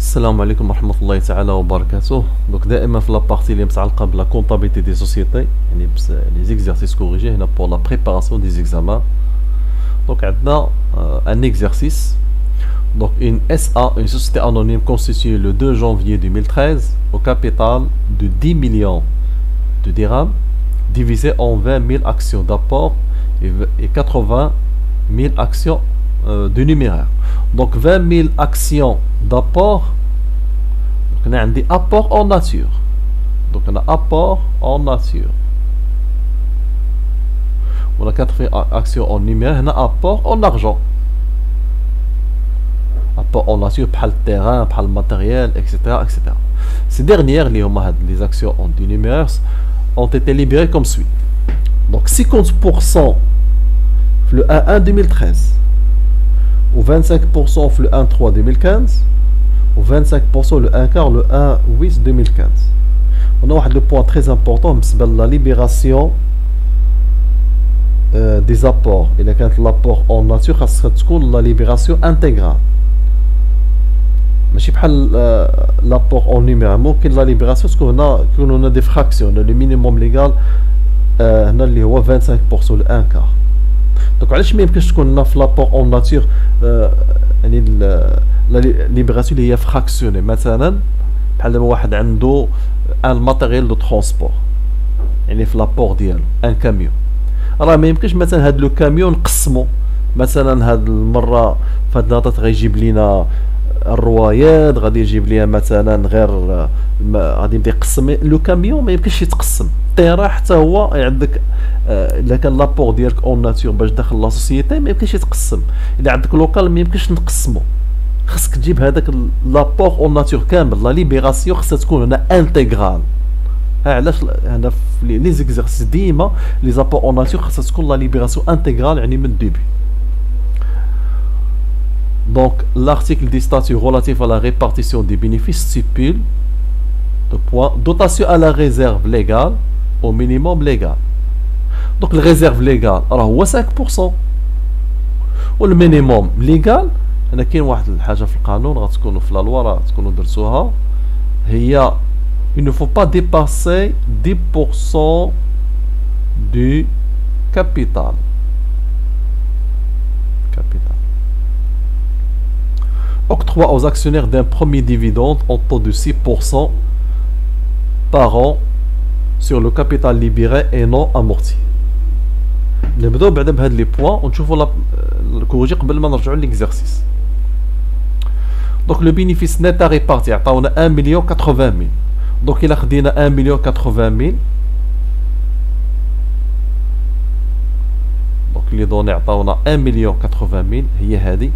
السلام عليكم ورحمة الله تعالى وبركاته. دونك دائما في لابارتي اللي متعلقة بلا كونطابيلتي دي سوسيتي، يعني لي زيكزارسيس كوريجي هنا بور لا بريباراسيون دي زيكزامان. دونك عندنا ان اكزارسيس. Donc une SA, une société anonyme constituée le 2 janvier 2013 au capital de 10 millions de dirhams divisé en 20 000 actions d'apport et 80 000 actions de numéraire. Donc 20 000 actions d'apport. Donc on a un apport en nature. Donc on a apport en nature. On a 80 actions en numéraire. On a apport en argent. Apport en nature, par le terrain, par le matériel, etc., etc. Ces dernières, les actions en numéraire, ont été libérées comme suit. Donc 50% le 1-1 2013, ou 25% le 1-3 2015, ou 25% le 1-4 le 1-8 2015. On a le point très important, c'est la libération des apports. Et l'apport en nature, c'est la libération intégrale. ماشي بحال لابور اون نيمير. ممكن لا ليبراسيون تكون هنا دي فراكسيون. لو مينيموم ليغال هنا اللي هو 25% ل 1 كار. دونك علاش ما يمكنش تكون هنا في لابور اون ناتور يعني لا ليبراسيون اللي هي فراكسيوني. مثلا بحال دابا واحد عنده ان ماتيريال دو ترونسبور، يعني في لابور ديالو ان كاميون، راه ما يمكنش مثلا هاد لو كاميون نقسمو. مثلا هاد المره فهاد لاطات غيجيب لينا الروايات، غادي يجيب ليها مثلا غير غادي يبدا يقسم لو كاميون. ما يمكنش يتقسم الطياره حتى هو عندك. الا كان لابور ديالك اون ناتور باش داخل لا سوسيتي ما يمكنش يتقسم. الا عندك لوكال ما يمكنش نقسمو. خاصك تجيب هذاك لابور اون ناتور كامل. لا ليبيراسيون خاصها تكون هنا انتغرال. علاش هنا في لي زيكزارسيس ديما لي زابور اون ناتور خاصها تكون لا ليبيراسيون انتغرال، يعني من الديبي. Donc, l'article des statuts relatif à la répartition des bénéfices stipule dotation à la réserve légale au minimum légal. Donc, la réserve légale, alors, 5%. و المينيموم ليغال، انا كاين واحد الحاجه في القانون غتكونوا في لا لوا راه تكونوا درتوها، هي il ne faut pas dépasser 10% du capital. Octroi aux actionnaires d'un premier dividende en taux de 6% par an sur le capital libéré et non amorti. نبداو بعدا بهاد لي بوين ونشوفوا الكوريجي قبل ما نرجعوا ليكزارسيس. دونك لو بينيفيس نيت ا ريبارتي عطاونا 1 مليون 80 ميل. دونك الا خدينا 1 مليون 80 ميل، دونك لي دوني عطاونا 1 مليون 80 ميل هي هادي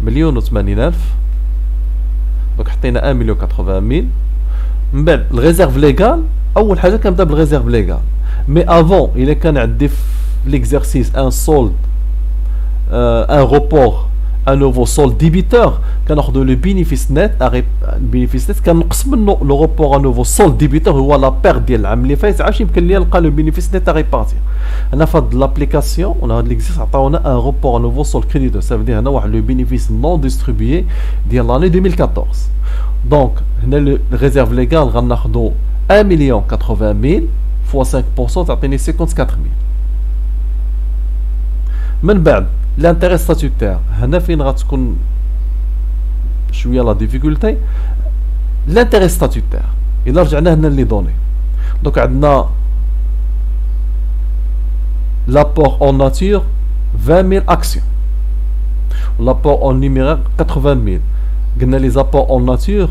مليون و80 ألف. دونك حطينا 1 مليون 80 ميل. من بعد الريزيرف ليغال، اول حاجه كنبدا بالريزيرف ليغال. مي افون الا كان عندي في ليكزارسيس ان سولد ان روبور ان نوفو سولد ديبيتور، كناخذوا لو بينيفيس نيت. البينيفيس نيت كنقص منه لو روبور ان نوفو سولد ديبيتور هو لا بير ديال العام اللي فايت. عاش يمكن ليا نلقى لو بينيفيس نيت ريبارتي. هنا في هاد لابليكاسيون ولا هاد ليكزيس عطاونا ان روبور ان نوفو سولد كريديتور. سا فدير هنا واحد لو بينيفيس نون ديستريبيي ديال لاني 2014. دونك هنا لو ريزيرف ليغال غناخذوا 1 مليون 80 ميل فوا 5% تعطيني 54 ميل. من بعد لانتيري ستاتوتير، هنا فين غتكون شويه لا ديفيكولتي. لانتيري ستاتوتير الا رجعنا هنا لي دوني، دونك عندنا l'apport en nature 20 000 actions, l'apport en numéraire 80 000. قلنا les apports en nature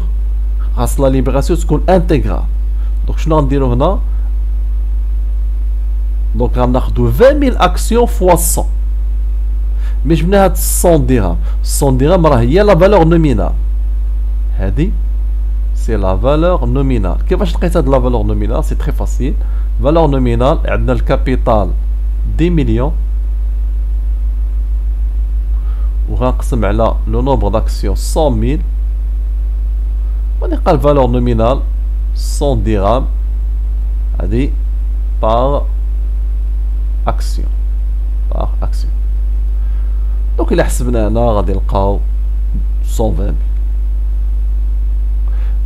خاص la libération تكون intégrale. donc شنو غنديرو هنا؟ دونك غناخدو 20 000 actions fois 100. مي جبنا هاد 100 درهم. 100 درهم راه هي لا فالور نومينال. هادي سي لا فالور نومينال. كيفاش لقيت هاد لا فالور نومينال؟ سي تري فاسيل. فالور نومينال عندنا الكابيتال 10 مليون وغنقسم على لو نومبر داكسيون 100 000 ونلقى الفالور نومينال 100 درهم هادي بار اكسيون. دونك الا حسبنا هنا غادي نلقاو 120 000.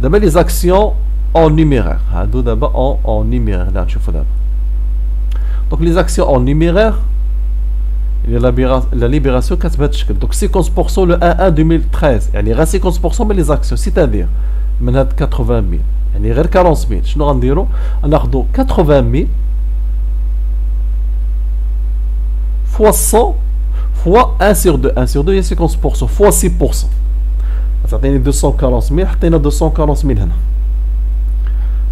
D'abord les actions en numéraire. D'abord en numéraire. Là, tu vois. Donc les actions en numéraire, la libération 4. Donc 50% le 1-1 2013. Il y a 50% mais les actions, c'est-à-dire, من هاد 80 000. يعني غير 40 000. شنو غنديرو؟ غناخدو 80 000 fois 100 fois 1 sur 2. 1 sur 2 هي 50% fois 6%. تعطيني 240 000. حطينا 240 000 هنا.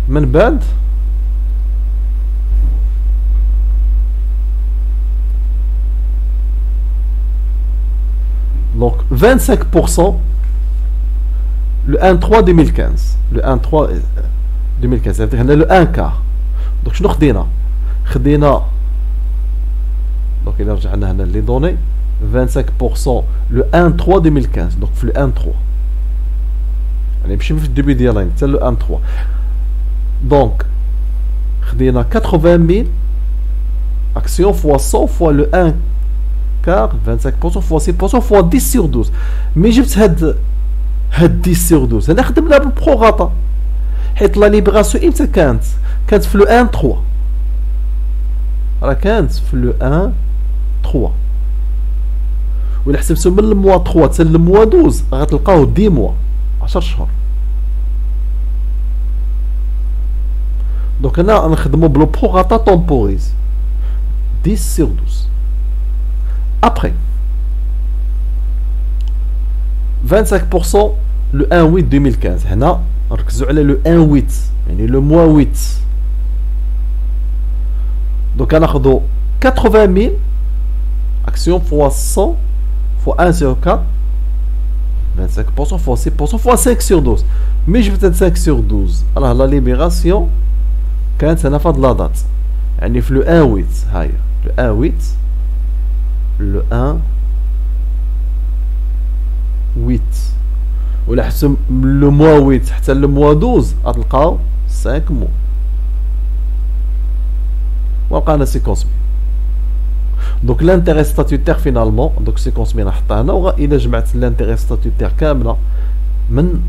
من بعد donc 25% le 1-3 2015. Le 1-3 2015. C'est-à-dire le 1 quart. Donc شنو خدينا؟ خدينا donc il a رجعنا هنا les données 25% le 1-3 2015. donc في le 1-3 يعني ماشي في الديبي ديالنا حتى le 1-3. donc خدينا 80 000 actions fois 100 fois le 1 quart 25% fois 6% fois 10 sur 12. مي جبت هاد 10 sur 12 انا خدمنا بالبروغاطا حيت لا ليبراسيون امتى كانت في لو 1 3 راه كانت في لو 1 3 ولا حسبتو من الموا 3 حتى الموا 12 غتلقاو 10 موا 10 شهور. دونك هنا نخدمو بلو بروغاطا تومبوريز 10 sur 12. Après 25% le 1-8 2015. هنا نركزوا على le 1-8 يعني le mois 8. donc غناخدو 80 000 actions fois 100 fois 1 sur 4 25% fois 6% fois 5 sur 12. mais جبت 5 sur 12 راه لا ليبيراسيون كانت هنا في هاد لا دات يعني في le 1-8. هاهي le 1-8 le 1 8 ولا حسب le mois 8 حتى le mois 12 غتلقاو 5 mois وبقانا 50 000. donc l'intérêt statutaire finalement donc 50 000 نحطها هنا وإلا جمعت l'intérêt statutaire كاملة من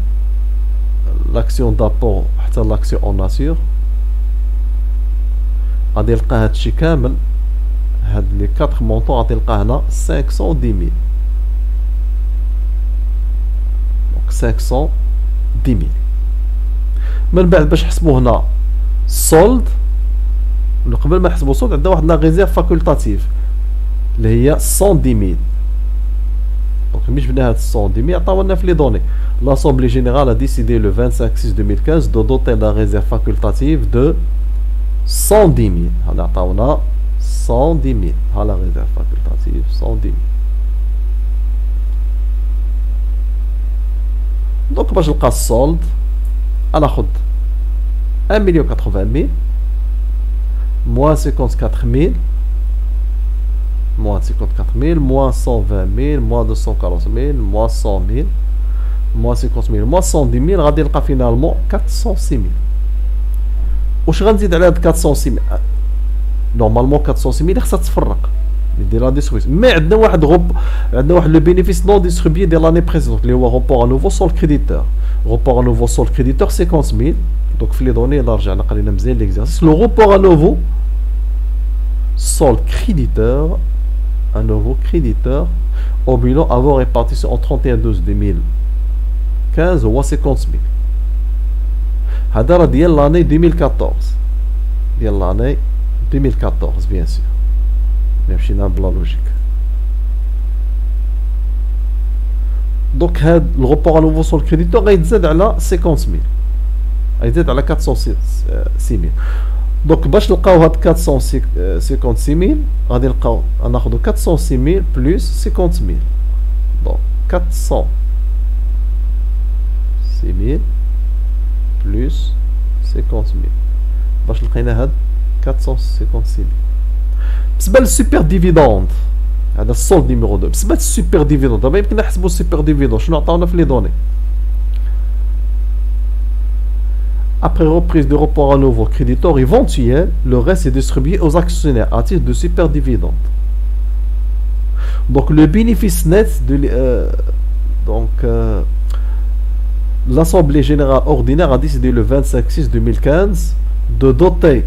l'action d'apport حتى l'action en nature غادي نلقى هادشي كامل هاد لي 4 مونطون غادي نلقى هنا 510 000. 510 000. من بعد باش نحسبو هنا solde قبل ما نحسبو solde عندنا واحد لا ريزيرف فاكولتاتيف اللي هي 110 000. دونك ملي جبنا هاد 110 000 عطاونا في لي دوني l'assemblée générale a décidé le 25/6/2015 de doter la réserve facultative de 110 000. هنا عطاونا 110 000. ها لا réserve facultative 110 000. دونك باش نلقى السولد غناخد 1,80,000 moins 54 000 moins 54 000 moins 120 000 moins 240 000 moins 100 000 moins 50 000 moins 110 000 غادي نلقى فينالمون 406 000. واش غنزيد على هاد 406 000؟ نورمالمون 406 000 خصها تفرق ندير لا ديستريبيسيون. مي عندنا واحد عندنا واحد لو بينيفيس نون ديستريبيي ديال لاني بريسيدونت اللي هو روبور ا نوفو سول كريديتور. روبور ا نوفو سول كريديتور 50 000. دونك في لي دوني الا رجعنا قرينا مزيان ليكزارسيس لو روبور ا نوفو سول كريديتور un nouveau créditeur au bilan avant répartition en 31/12/2015 هو 50 000. هذا راه ديال لاني 2014 ديال لاني 2014 بيان سور مشينا بلا لوجيك. دونك هاد الغوبور نوفو سول كريديتور غيتزاد على 50 000 غيتزاد على 406 000. دونك باش نلقاو هاد 456 000 غادي نلقاو ناخدو 406 000 بلس 50 000. دونك 406 000 بلس 50 000 باش لقينا هاد 456 000. بالنسبه للسوبر ديفيدوند هذا السولد نيميرو 2. بالنسبه للسوبر ديفيدوند دابا يمكن نحسبوا السوبر ديفيدوند شنو عطاونا في لي دوني. Après reprise de report à nouveau créditeur éventuel, le reste est distribué aux actionnaires à titre de super dividende. Donc le bénéfice net de l'Assemblée Générale Ordinaire a décidé le 25/6/2015 de doter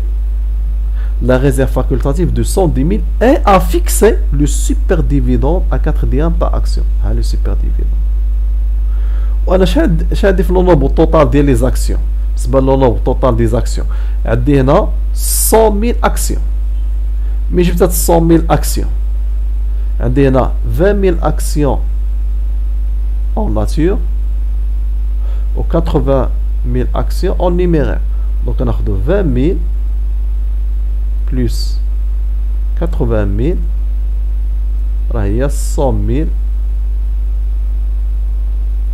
la réserve facultative de 110 000 et a fixé le super dividende à 4 dirhams par action. Ah, le super dividende. وانا شادي في لو نومبر توتال ديال لي زاكسيون. بالنسبه لو نومبر توتال دي زاكسيون عندي هنا 100 000 اكسيون. مي جبت هاد 100 000 اكسيون عندي هنا 20 000 اكسيون en nature و 80 000 actions en numéraire. Donc ناخذ 20 000 plus 80 000 راه هي 100 000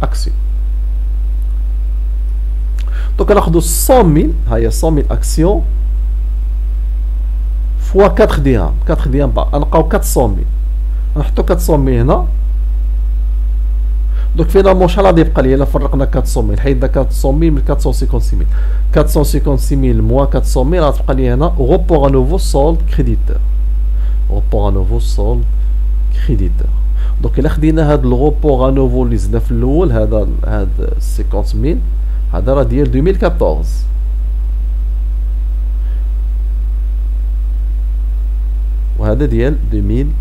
actions. Donc ناخذ 100 000 ها هي 100 000 actions fois 4 درهم. 4 درهم نلقاو 400 000 نحطو 400 000 هنا. Donc finalement شحال غادي يبقى لي الا فرقنا 400 000 حيدنا 400 000 من 456 000. 456 000 moins 400 000 غتبقى لي هنا report à nouveau solde créditeur. report à nouveau solde créditeur. Donc الا خدينا هاد الغوبور à nouveau اللي زدنا في الاول هذا 50 000 هذا راه ديال 2014. وهذا ديال 2015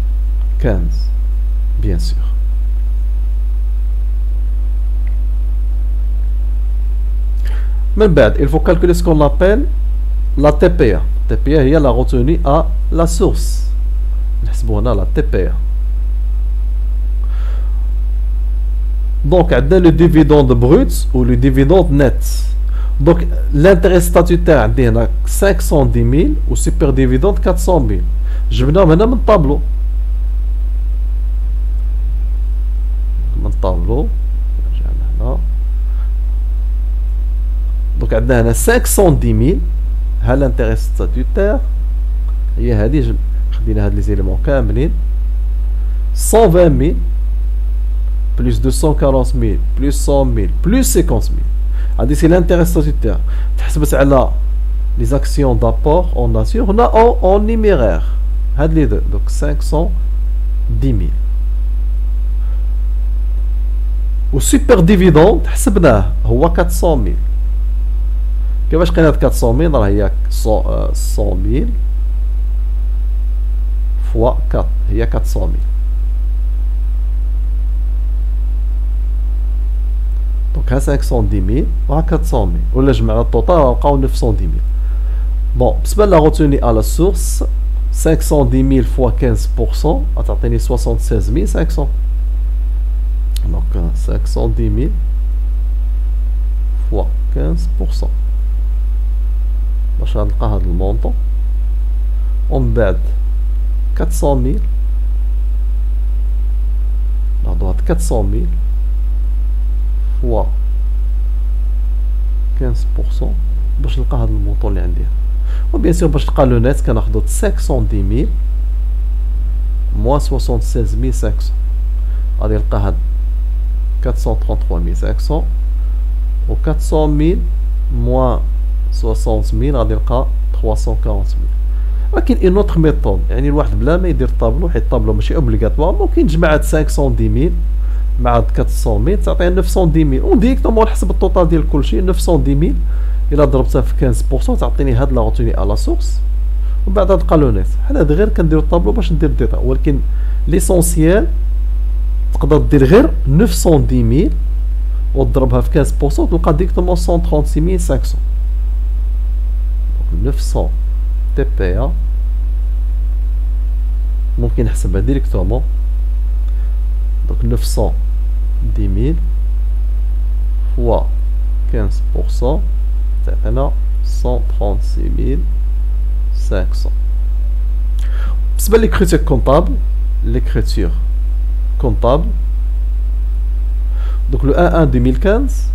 bien sûr. من بعد il faut calculer ce qu'on appelle la TPA. TPA هي la retenue à la source. نحسبوا هنا la TPA. Donc عندنا le dividende brut ou le dividende net. Donc l'intérêt statutaire عندي هنا 510 000 و super dividende 400 000. جبناهم هنا من الطابلو. من الطابلو رجعنا هنا. دونك عندنا هنا 510 000 ها لانتيغي ستاتوتير هي هادي خدينا هاد لي زيليمون كاملين 120 000 بلس 240 000 بلس 100 000 بلس 50 000 هادي سي لانتيغي ستاتوتير تحسبت على لي زاكسيون دابور اون ناتور هنا اون نيميرير هاد لي دو دونك 510 000 و سوبر ديفيدوند حسبناه هو 400 000 كيفاش لقينا هاد 400 000 راه هي 100 000 فوا 4 هي 400 000 دونك ها 510 000 وها 400 000 ولا جمعنا التوتال غنلقاو 910 000 بون بالنسبه لا روتوني على سورس 510 000 فوا 15% غتعطيني 76500 دونك 510 000 فوا 15% باش غنلقى هاد المونطون ومن بعد 400 000 ناخدو هاد 400 000 فوا 15% باش نلقى هاد المونطون اللي عندي و بيان سور باش نلقى لو نيت كناخدو 510 000 موان 76500 غادي نلقى هاد 433500 و 400 000 موان 60000 غادي نلقى 340000 ولكن اون اوتر ميثود يعني الواحد بلا ما يدير الطابلو حيت الطابلو ماشي اوبليغاتوار ممكن يجمع هاد 510 000 مع هاد 400 تعطينا 910 000 وديريكتومون نحسب التوتال ديال كلشي 910 000 الا ضربتها في 15% تعطيني هاد لا روتوني على سورس ومن بعد نلقى لو نيت حنا هاد غير كنديرو الطابلو باش ندير الديتا ولكن ليسونسيال تقدر دير غير 910 000 وتضربها في 15% وتلقى ديريكتومون 136500 900 تي بي ا ممكن نحسبها ديريكتومون دونك 910 000 فوا 15% تعطينا 136500 بالنسبه ليكريتور كونطابل l'écriture comptable donc le 1-1 2015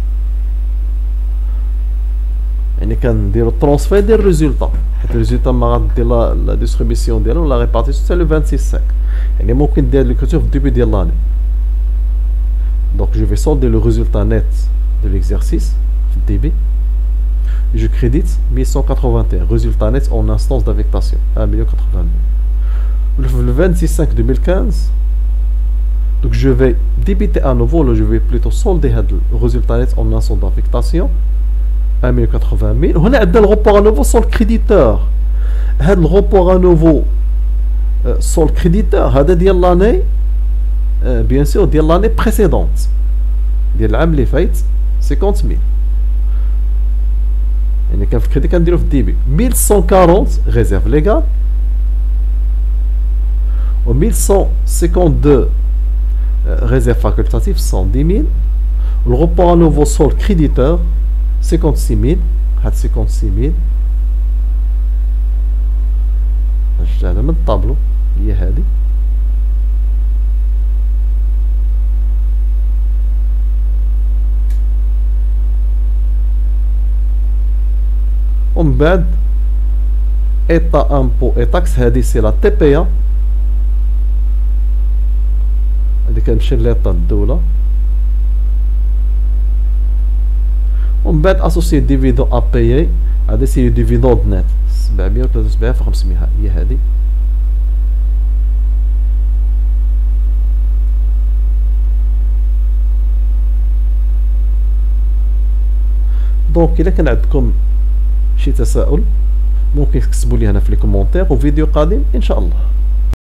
يعني كنديرو الترونسفير ديال الريزولطا حيت الريزولطا ما غادير لا ديستريبيسيون ديالو ولا ريبارتيسيون حتى لو 26 يعني ممكن دير l'écriture في الديبي ديال لاني donc je vais solder le résultat net de l'exercice في الديبي je crédite 1181 résultat net en instance d'affectation 1 082 le 26/5/2015 Donc je vais débiter à nouveau, là je vais plutôt solder le résultat net en un solde d'affectation 180 000. On a le report à nouveau sur le créditeur. Le report à nouveau sur le créditeur, c'est l'année, bien sûr, de l'année précédente. De l'année fait 50 000. Et quand le crédit can dire au début 1140 réserve légale. Au 1152 réserve facultative 110 000. Le report à nouveau sur le créditeur 56 000. 56 000. Je vais من الطابلو هي هذه. ومن بعد ايطا امبو اي تاكس هذه سي لا تي بي ا هذه كنمشي ليطا الدولة. ومن بعد اسوسي ديفيدون ا بيي هذا سي ديفيدوند نت 773 في 500 هي هذه. دونك الا كان عندكم شي تساؤل ممكن تكتبوا لي هنا في لي كومونتير وفيديو قادم ان شاء الله.